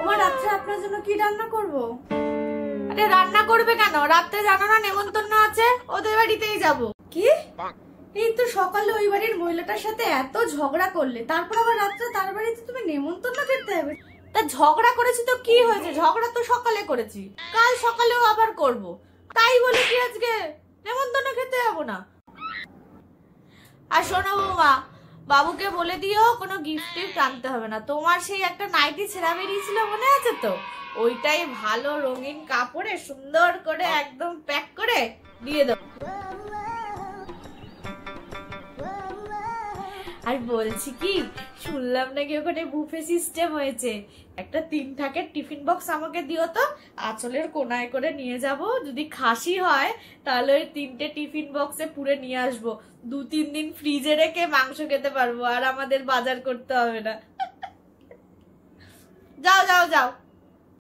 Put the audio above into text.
আমার রাত্রে আপনার জন্য কি রান্না করব? আরে রান্না করবে কেন? রাত্রে জানো না নেমন্তন্ন আছে, ওদের বাড়িতেই যাব। কি? এই তো সকালে ওই বাড়ির মহিলাটার সাথে এত ঝগড়া করলে, তারপর আবার রাত্রে তার বাড়িতে তুমি নেমন্তন্ন খেতে হবে? তা ঝগড়া করেছি তো কি হয়েছে? ঝগড়া তো সকালে করেছি, কাল সকালেও আবার করব। তাই বলে কি আজকে নেমন্তন্ন খেতে যাবো না? আর শোনো বৌমা, বাবুকে বলে দিও কোনো গিফট টিফট আনতে হবে না। তোমার সেই একটা নাইটি ছেঁড়া বেরিয়েছিল, মনে আছে তো? ওইটাই ভালো রঙিন কাপড়ে সুন্দর করে একদম প্যাক করে দিয়ে দাও। আর বলছি কি, শুনলাম নাকি ওখানে বুফে সিস্টেম হয়েছে। একটা 3 থাকের টিফিন বক্স আমাকে দিও তো, আঁচলের কোনায় করে নিয়ে যাব। যদি খাসি হয় তাহলে ওই 3টে টিফিন বক্সে পুরে নিয়ে আসবো। 2-3 দিন ফ্রিজে রেখে মাংস খেতে পারবো, আর আমাদের বাজার করতে হবে না। যাও যাও যাও।